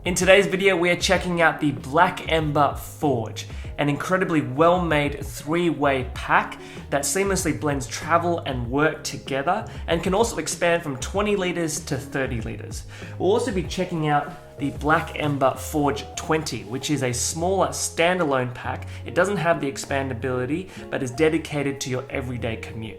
In today's video, we are checking out the Black Ember Forge, an incredibly well-made three-way pack that seamlessly blends travel and work together and can also expand from 20 liters to 30 liters. We'll also be checking out the Black Ember Forge 20, which is a smaller standalone pack. It doesn't have the expandability, but is dedicated to your everyday commute.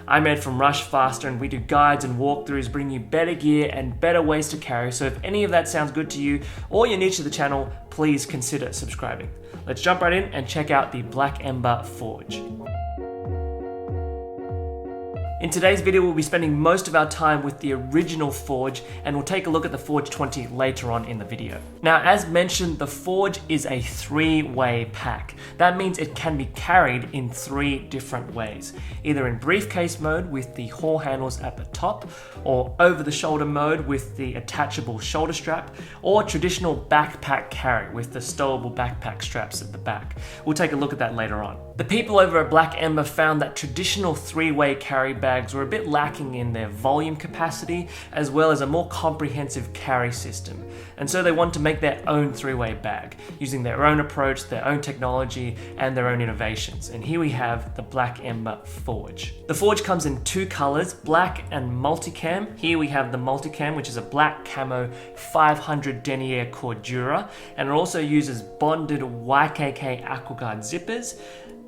I'm Ed from Rushfaster, and we do guides and walkthroughs, bringing you better gear and better ways to carry. So if any of that sounds good to you or you're new to the channel, please consider subscribing. Let's jump right in and check out the Black Ember Forge. In today's video, we'll be spending most of our time with the original Forge, and we'll take a look at the Forge 20 later on in the video. Now, as mentioned, the Forge is a three-way pack. That means it can be carried in three different ways, either in briefcase mode with the haul handles at the top, or over-the-shoulder mode with the attachable shoulder strap, or traditional backpack carry with the stowable backpack straps at the back. We'll take a look at that later on. The people over at Black Ember found that traditional three-way carry bags were a bit lacking in their volume capacity, as well as a more comprehensive carry system. And so they wanted to make their own three-way bag, using their own approach, their own technology, and their own innovations. And here we have the Black Ember Forge. The Forge comes in two colors, black and multicam. Here we have the multicam, which is a black camo 500 denier cordura, and it also uses bonded YKK Aquaguard zippers,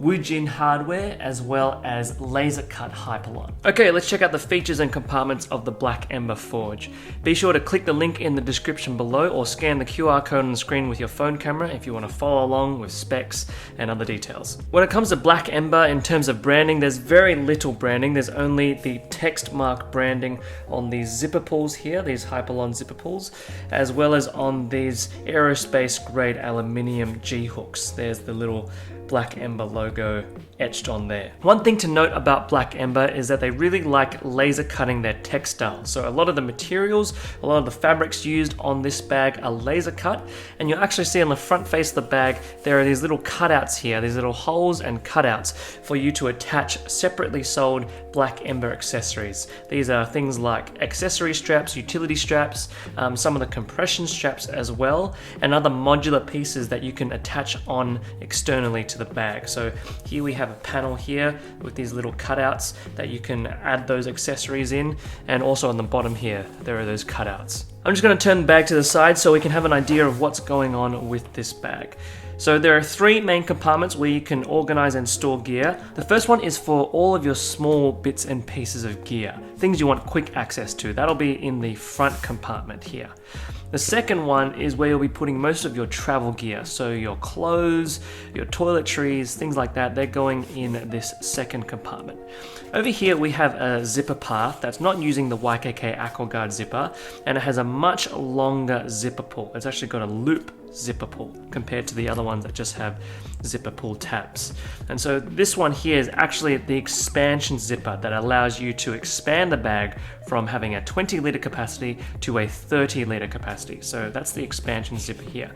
Woojin hardware, as well as laser cut Hyperlon. Okay, let's check out the features and compartments of the Black Ember Forge. Be sure to click the link in the description below or scan the QR code on the screen with your phone camera if you want to follow along with specs and other details. When it comes to Black Ember, in terms of branding, there's very little branding. There's only the text mark branding on these zipper pulls here, these Hyperlon zipper pulls, as well as on these aerospace grade aluminium G-hooks. There's the little Black Ember logo etched on there. One thing to note about Black Ember is that they really like laser cutting their textiles. So a lot of the materials, a lot of the fabrics used on this bag are laser cut, and you'll actually see on the front face of the bag there are these little cutouts here, these little holes and cutouts for you to attach separately sold Black Ember accessories. These are things like accessory straps, utility straps, some of the compression straps as well, and other modular pieces that you can attach on externally to the bag. So here we have a panel here with these little cutouts that you can add those accessories in, and also on the bottom here there are those cutouts. I'm just going to turn the bag to the side so we can have an idea of what's going on with this bag. So there are three main compartments where you can organize and store gear. The first one is for all of your small bits and pieces of gear, things you want quick access to. That'll be in the front compartment here. The second one is where you'll be putting most of your travel gear. So your clothes, your toiletries, things like that, they're going in this second compartment. Over here we have a zipper path that's not using the YKK Aquaguard zipper, and it has a much longer zipper pull. It's actually got a loop zipper pull compared to the other ones that just have zipper pull tabs. And so this one here is actually the expansion zipper that allows you to expand the bag from having a 20 liter capacity to a 30 liter capacity. So that's the expansion zipper here.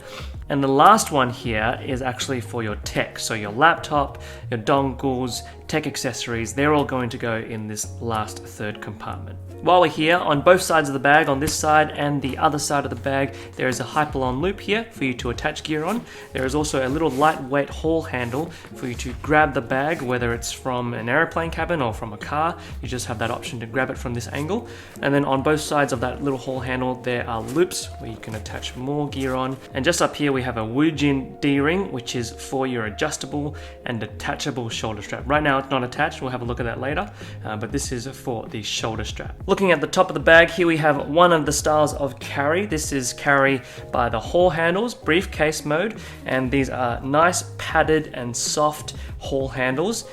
And the last one here is actually for your tech. So your laptop, your dongles, tech accessories, they're all going to go in this last third compartment. While we're here, on both sides of the bag, on this side and the other side of the bag, there is a Hyperlon loop here for you to attach gear on. There is also a little lightweight haul handle for you to grab the bag, whether it's from an airplane cabin or from a car. You just have that option to grab it from this angle. And then on both sides of that little haul handle, there are loops where you can attach more gear on. And just up here, we have a Woojin D-ring, which is for your adjustable and detachable shoulder strap. Right now, it's not attached. We'll have a look at that later, but this is for the shoulder strap. Looking at the top of the bag, here we have one of the styles of carry. This is carry by the haul handles, briefcase mode, and these are nice padded and soft haul handles.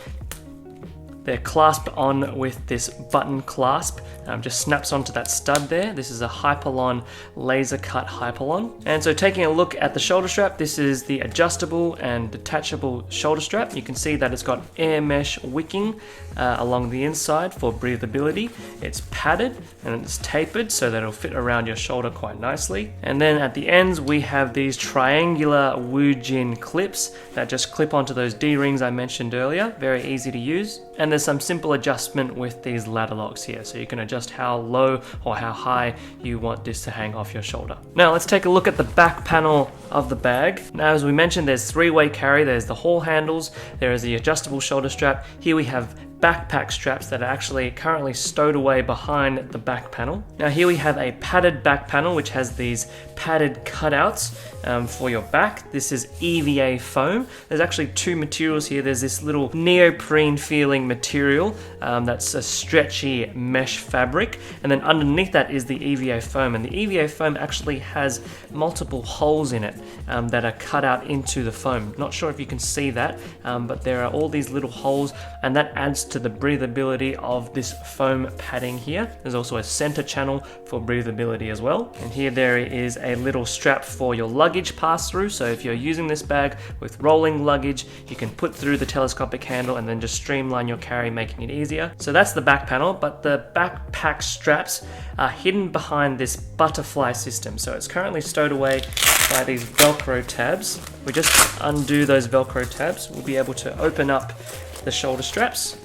They're clasped on with this button clasp. Just snaps onto that stud there. This is a Hyperlon laser cut Hyperlon. And so taking a look at the shoulder strap, this is the adjustable and detachable shoulder strap. You can see that it's got air mesh wicking along the inside for breathability. It's padded and it's tapered so that it'll fit around your shoulder quite nicely. And then at the ends we have these triangular Woojin clips that just clip onto those D-rings I mentioned earlier. Very easy to use. And there's some simple adjustment with these ladder locks here, so you can adjust how low or how high you want this to hang off your shoulder. Now let's take a look at the back panel of the bag. Now, as we mentioned, there's three-way carry. There's the hall handles, there is the adjustable shoulder strap. Here we have backpack straps that are actually currently stowed away behind the back panel. Now here we have a padded back panel which has these padded cutouts for your back. This is EVA foam. There's actually two materials here. There's this little neoprene feeling material that's a stretchy mesh fabric, and then underneath that is the EVA foam, and the EVA foam actually has multiple holes in it that are cut out into the foam. Not sure if you can see that, but there are all these little holes, and that adds to the breathability of this foam padding here. There's also a center channel for breathability as well. And here there is a little strap for your luggage pass through. So if you're using this bag with rolling luggage, you can put through the telescopic handle and then just streamline your carry, making it easier. So that's the back panel, but the backpack straps are hidden behind this butterfly system. So it's currently stowed away by these Velcro tabs. We just undo those Velcro tabs. We'll be able to open up the shoulder straps.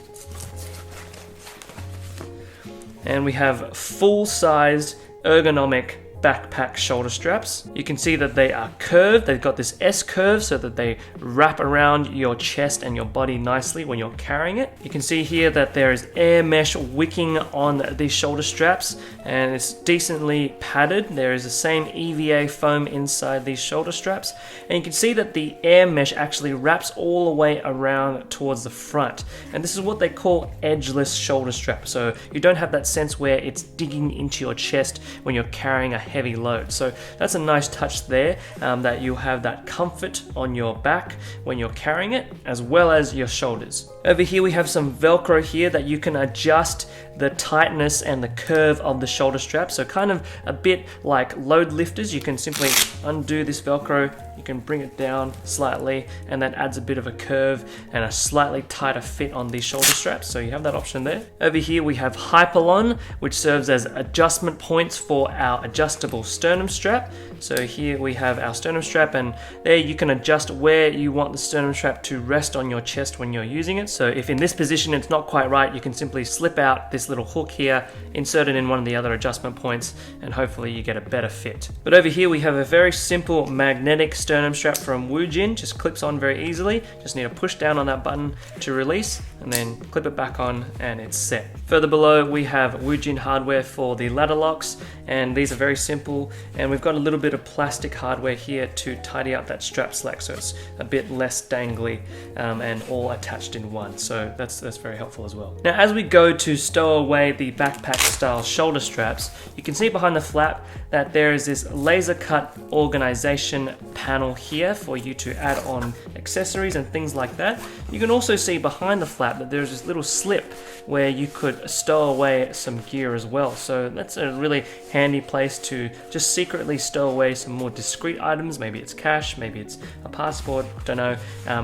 And we have full-sized ergonomic backpack shoulder straps. You can see that they are curved. They've got this S curve so that they wrap around your chest and your body nicely when you're carrying it. You can see here that there is air mesh wicking on these shoulder straps, and it's decently padded. There is the same EVA foam inside these shoulder straps, and you can see that the air mesh actually wraps all the way around towards the front, and this is what they call edgeless shoulder strap. So you don't have that sense where it's digging into your chest when you're carrying a heavy load. So that's a nice touch there, that you'll have that comfort on your back when you're carrying it, as well as your shoulders. Over here we have some Velcro here that you can adjust the tightness and the curve of the shoulder strap. So kind of a bit like load lifters, you can simply undo this Velcro, you can bring it down slightly, and that adds a bit of a curve and a slightly tighter fit on these shoulder straps. So you have that option there. Over here we have Hyperlon, which serves as adjustment points for our adjustable sternum strap. So here we have our sternum strap, and there you can adjust where you want the sternum strap to rest on your chest when you're using it. So if in this position it's not quite right, you can simply slip out this little hook here, insert it in one of the other adjustment points, and hopefully you get a better fit. But over here we have a very simple magnetic sternum strap from Woojin, just clips on very easily. Just need to push down on that button to release, and then clip it back on, and it's set. Further below we have Woojin hardware for the ladder locks, and these are very simple, and we've got a little bit of plastic hardware here to tidy up that strap slack so it's a bit less dangly, and all attached in one. So that's very helpful as well. Now as we go to stow away the backpack style shoulder straps, you can see behind the flap that there is this laser cut organization panel here for you to add on accessories and things like that. You can also see behind the flap that there's this little slip where you could stow away some gear as well. So that's a really handy place to just secretly stow away some more discreet items. Maybe it's cash, maybe it's a passport, don't know.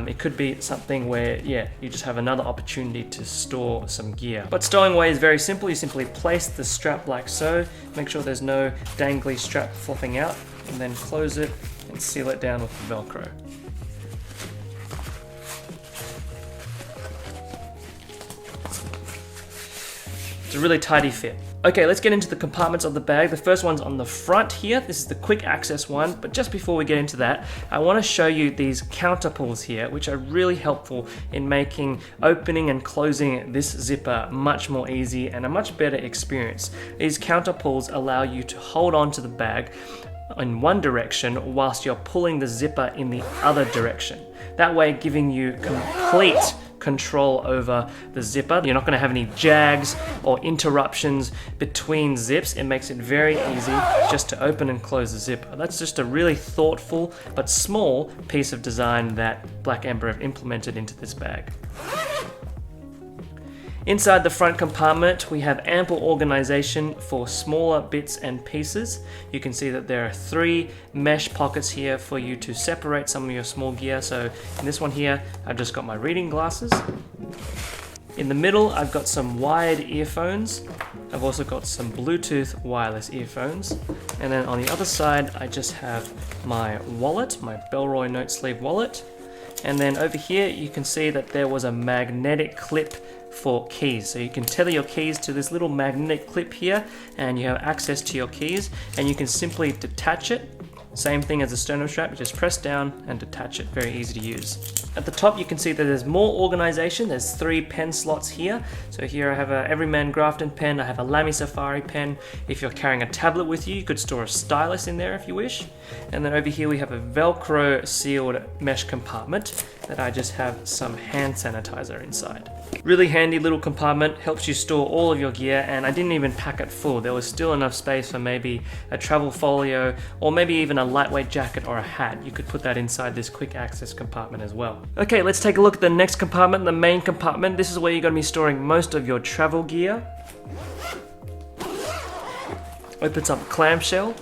It could be something where, yeah, you just have another opportunity to store some gear. But stowing away is very simple. You simply place the strap like so, make sure there's no dangly strap flopping out, and then close it and seal it down with the Velcro. It's a really tidy fit. Okay, let's get into the compartments of the bag. The first one's on the front here. This is the quick access one, but just before we get into that, I want to show you these counter pulls here, which are really helpful in making opening and closing this zipper much more easy and a much better experience. These counter pulls allow you to hold on to the bag in one direction whilst you're pulling the zipper in the other direction. That way giving you complete control over the zipper. You're not going to have any jags or interruptions between zips. It makes it very easy just to open and close the zipper. That's just a really thoughtful but small piece of design that Black Ember have implemented into this bag. Inside the front compartment, we have ample organization for smaller bits and pieces. You can see that there are 3 mesh pockets here for you to separate some of your small gear. So in this one here, I've just got my reading glasses. In the middle, I've got some wired earphones. I've also got some Bluetooth wireless earphones. And then on the other side, I just have my wallet, my Bellroy note sleeve wallet. And then over here, you can see that there was a magnetic clip for keys. So you can tether your keys to this little magnetic clip here, and you have access to your keys, and you can simply detach it. Same thing as a sternum strap, you just press down and detach it, very easy to use. At the top you can see that there's more organization, there's 3 pen slots here. So here I have a Everyman Grafton pen, I have a Lamy Safari pen. If you're carrying a tablet with you, you could store a stylus in there if you wish. And then over here we have a Velcro sealed mesh compartment that I just have some hand sanitizer inside. Really handy little compartment, helps you store all of your gear, and I didn't even pack it full. There was still enough space for maybe a travel folio or maybe even a lightweight jacket or a hat. You could put that inside this quick access compartment as well. Okay, let's take a look at the next compartment, the main compartment. This is where you're going to be storing most of your travel gear. Opens up clamshell.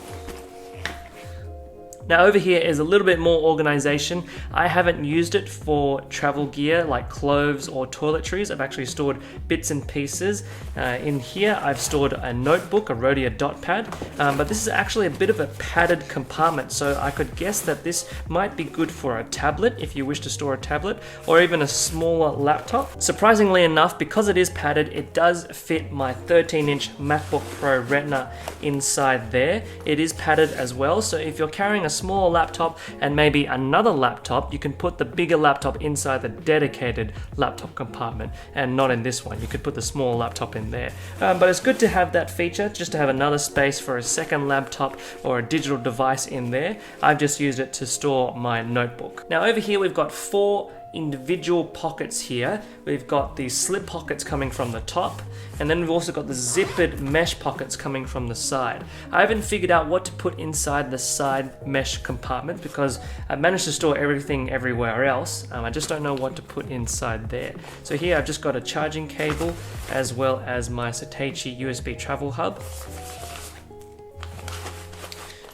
Now over here is a little bit more organization. I haven't used it for travel gear like clothes or toiletries. I've actually stored bits and pieces. In here I've stored a notebook, a Rhodia dot pad, but this is actually a bit of a padded compartment, so I could guess that this might be good for a tablet if you wish to store a tablet, or even a smaller laptop. Surprisingly enough, because it is padded, it does fit my 13-inch MacBook Pro Retina inside there. It is padded as well, so if you're carrying a smaller laptop and maybe another laptop, you can put the bigger laptop inside the dedicated laptop compartment and not in this one. You could put the small laptop in there. But it's good to have that feature, just to have another space for a second laptop or a digital device in there. I've just used it to store my notebook. Now over here we've got 4 individual pockets here. We've got the slip pockets coming from the top, and then we've also got the zippered mesh pockets coming from the side. I haven't figured out what to put inside the side mesh compartment because I've managed to store everything everywhere else. I just don't know what to put inside there. So here I've just got a charging cable as well as my Satechi USB travel hub.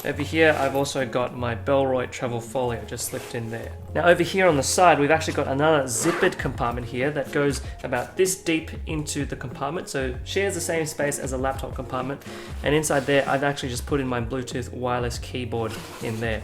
Over here I've also got my Bellroy travel folio just slipped in there. Now over here on the side we've actually got another zippered compartment here that goes about this deep into the compartment, so shares the same space as a laptop compartment, and inside there I've actually just put in my Bluetooth wireless keyboard in there.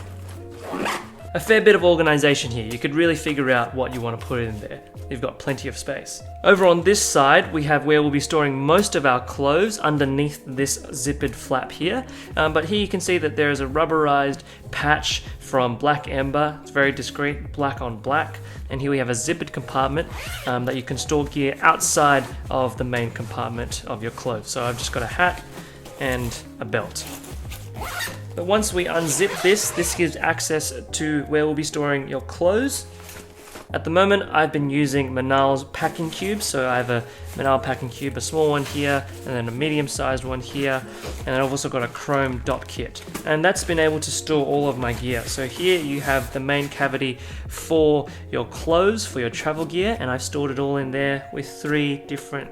A fair bit of organization here. You could really figure out what you want to put in there. You've got plenty of space. Over on this side, we have where we'll be storing most of our clothes underneath this zippered flap here. But here you can see that there is a rubberized patch from Black Ember. It's very discreet, black on black. And here we have a zippered compartment that you can store gear outside of the main compartment of your clothes. So I've just got a hat and a belt. But once we unzip this gives access to where we'll be storing your clothes. At the moment, I've been using Manal's packing cubes, so I have a Manal packing cube, a small one here, and then a medium-sized one here, and I've also got a chrome dot kit. And that's been able to store all of my gear. So here you have the main cavity for your clothes, for your travel gear, and I've stored it all in there with 3 different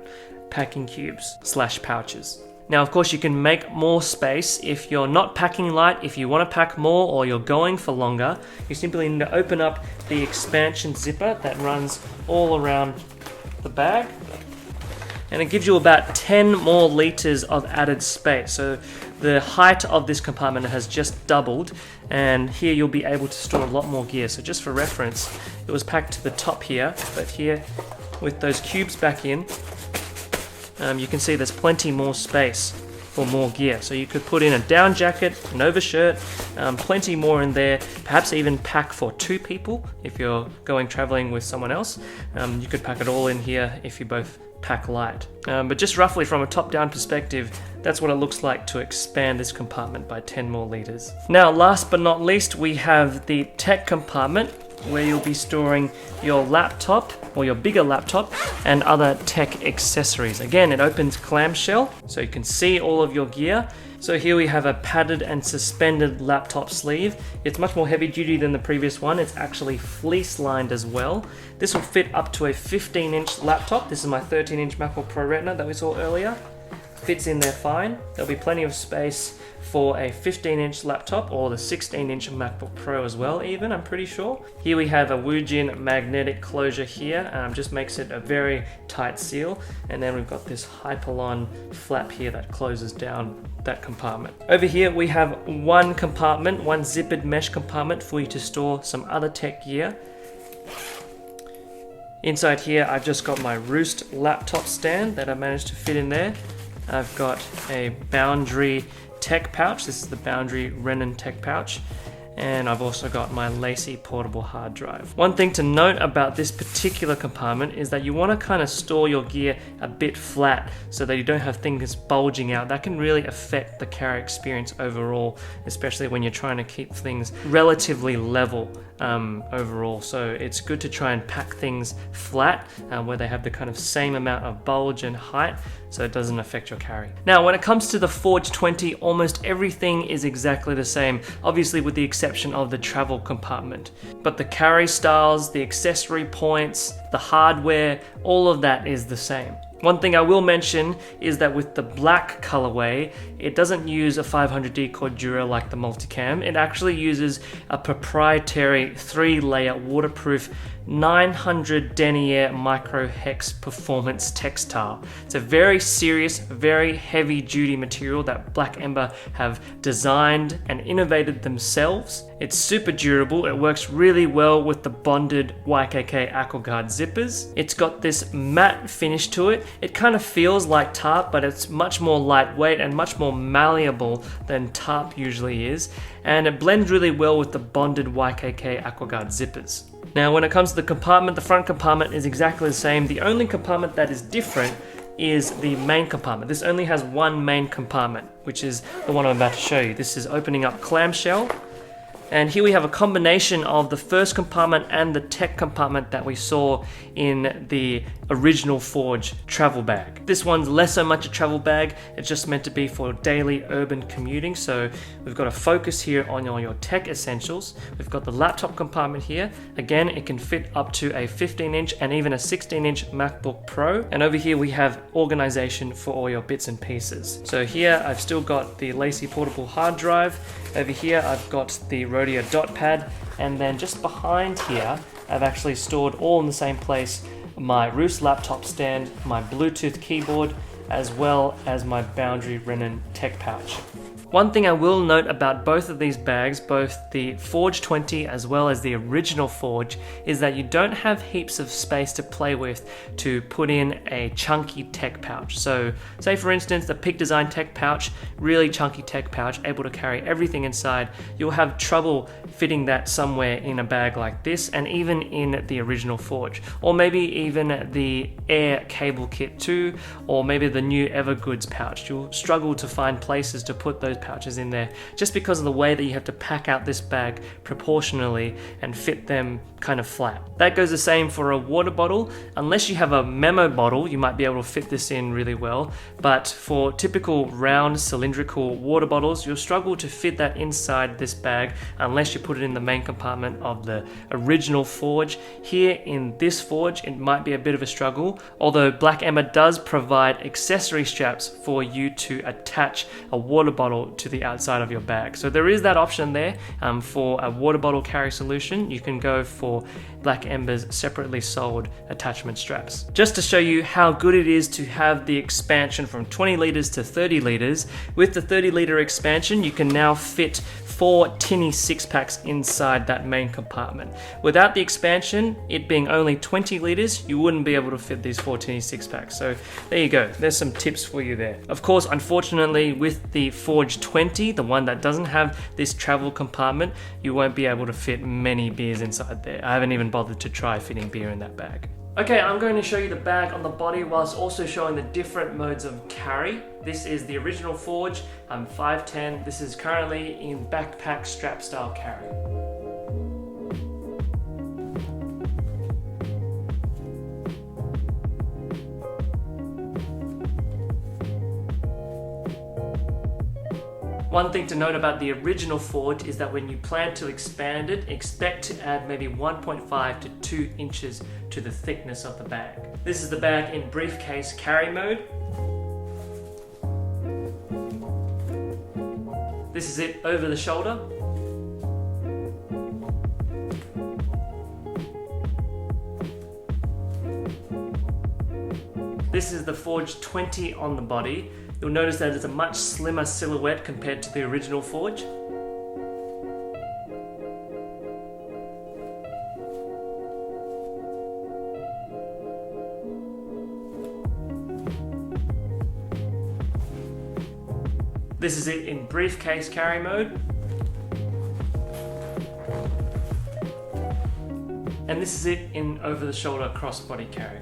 packing cubes / pouches. Now, of course, you can make more space if you're not packing light. If you want to pack more or you're going for longer, you simply need to open up the expansion zipper that runs all around the bag. And it gives you about 10 more liters of added space. So the height of this compartment has just doubled, and here you'll be able to store a lot more gear. So just for reference, it was packed to the top here, but here with those cubes back in, you can see there's plenty more space for more gear. So you could put in a down jacket, an overshirt, plenty more in there, perhaps even pack for 2 people if you're going traveling with someone else. You could pack it all in here if you both pack light. But just roughly from a top-down perspective, that's what it looks like to expand this compartment by 10 more liters. Now, last but not least, we have the tech compartment, where you'll be storing your laptop or your bigger laptop and other tech accessories. Again, it opens clamshell, so you can see all of your gear. So here we have a padded and suspended laptop sleeve. It's much more heavy duty than the previous one. It's actually fleece lined as well. This will fit up to a 15-inch laptop. This is my 13-inch MacBook Pro Retina that we saw earlier. Fits in there fine. There'll be plenty of space for a 15-inch laptop or the 16-inch MacBook Pro as well, even, I'm pretty sure. Here we have a Woojin magnetic closure here, just makes it a very tight seal. And then we've got this Hyperlon flap here that closes down that compartment. Over here we have one compartment, one zippered mesh compartment for you to store some other tech gear. Inside here, I've just got my Roost laptop stand that I managed to fit in there. I've got a Boundary tech pouch. This is the Boundary Renan tech pouch. And I've also got my Lacy portable hard drive. One thing to note about this particular compartment is that you want to kind of store your gear a bit flat so that you don't have things bulging out. That can really affect the carry experience overall, especially when you're trying to keep things relatively level overall. So it's good to try and pack things flat where they have the kind of same amount of bulge and height so it doesn't affect your carry. Now, when it comes to the Forge 20, almost everything is exactly the same, obviously with the exception of the travel compartment. But the carry styles, the accessory points, the hardware, all of that is the same. One thing I will mention is that with the black colorway, it doesn't use a 500D Cordura like the multicam. It actually uses a proprietary 3-layer waterproof 900 denier micro hex performance textile. It's a very serious, very heavy duty material that Black Ember have designed and innovated themselves. It's super durable. It works really well with the bonded YKK AquaGuard zippers. It's got this matte finish to it. It kind of feels like tarp, but it's much more lightweight and much more malleable than tarp usually is. And it blends really well with the bonded YKK AquaGuard zippers. Now, when it comes to the compartment, the front compartment is exactly the same. The only compartment that is different is the main compartment. This only has one main compartment, which is the one I'm about to show you. This is opening up clamshell. And here we have a combination of the first compartment and the tech compartment that we saw in the original Forge travel bag. This one's less so much a travel bag, it's just meant to be for daily urban commuting. So we've got a focus here on your tech essentials. We've got the laptop compartment here. Again, it can fit up to a 15-inch and even a 16-inch MacBook Pro. And over here we have organization for all your bits and pieces. So here I've still got the Lacy portable hard drive. Over here I've got the Rodeo dot pad, and then just behind here I've actually stored all in the same place my Roost laptop stand, my Bluetooth keyboard, as well as my Boundary Renan tech pouch. One thing I will note about both of these bags, both the Forge 20 as well as the original Forge, is that you don't have heaps of space to play with to put in a chunky tech pouch. So say for instance the Peak Design tech pouch, really chunky tech pouch, able to carry everything inside. You'll have trouble fitting that somewhere in a bag like this, and even in the original Forge, or maybe even the Air cable kit too, or maybe the new Evergoods pouch. You'll struggle to find places to put those pouches in there just because of the way that you have to pack out this bag proportionally and fit them kind of flat. That goes the same for a water bottle. Unless you have a memo bottle, you might be able to fit this in really well, but for typical round cylindrical water bottles, you'll struggle to fit that inside this bag unless you put it in the main compartment of the original Forge. Here in this Forge, it might be a bit of a struggle, although Black Ember does provide accessory straps for you to attach a water bottle to the outside of your bag. So there is that option there for a water bottle carry solution. You can go for Black Ember's separately sold attachment straps. Just to show you how good it is to have the expansion from 20 liters to 30 liters, with the 30 liter expansion, you can now fit 4 tinny 6-packs inside that main compartment. Without the expansion, it being only 20 liters, you wouldn't be able to fit these 4 tinny 6-packs. So there you go, there's some tips for you there. Of course, unfortunately, with the Forge 20, the one that doesn't have this travel compartment, you won't be able to fit many beers inside there. I haven't even bothered to try fitting beer in that bag. Okay, I'm going to show you the bag on the body whilst also showing the different modes of carry. This is the original Forge, 510. This is currently in backpack strap style carry. One thing to note about the original Forge is that when you plan to expand it, expect to add maybe 1.5 to 2 inches to the thickness of the bag. This is the bag in briefcase carry mode. This is it over the shoulder. This is the Forge 20 on the body. You'll notice that it's a much slimmer silhouette compared to the original Forge. This is it in briefcase carry mode. And this is it in over-the-shoulder crossbody carry.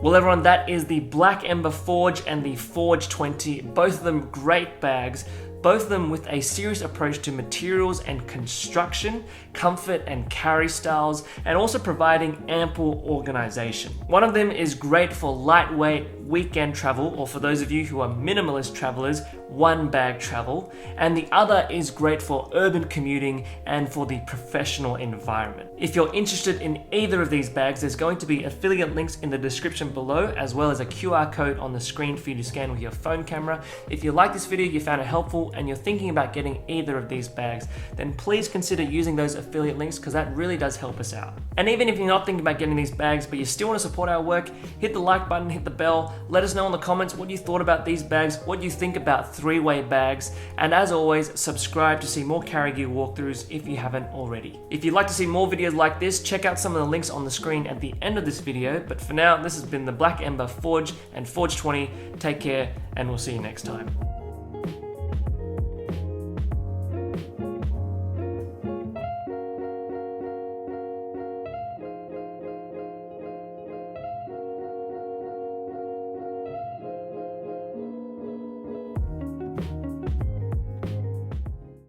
Well everyone, that is the Black Ember Forge and the Forge 20, both of them great bags. Both of them with a serious approach to materials and construction, comfort and carry styles, and also providing ample organization. One of them is great for lightweight weekend travel, or for those of you who are minimalist travelers, one bag travel, and the other is great for urban commuting and for the professional environment. If you're interested in either of these bags, there's going to be affiliate links in the description below, as well as a QR code on the screen for you to scan with your phone camera. If you like this video, you found it helpful, and you're thinking about getting either of these bags, then please consider using those affiliate links because that really does help us out. And even if you're not thinking about getting these bags, but you still want to support our work, hit the like button, hit the bell, let us know in the comments what you thought about these bags, what you think about three-way bags, and as always, subscribe to see more carry gear walkthroughs if you haven't already. If you'd like to see more videos like this, check out some of the links on the screen at the end of this video, but for now, this has been the Black Ember Forge and Forge 20. Take care, and we'll see you next time.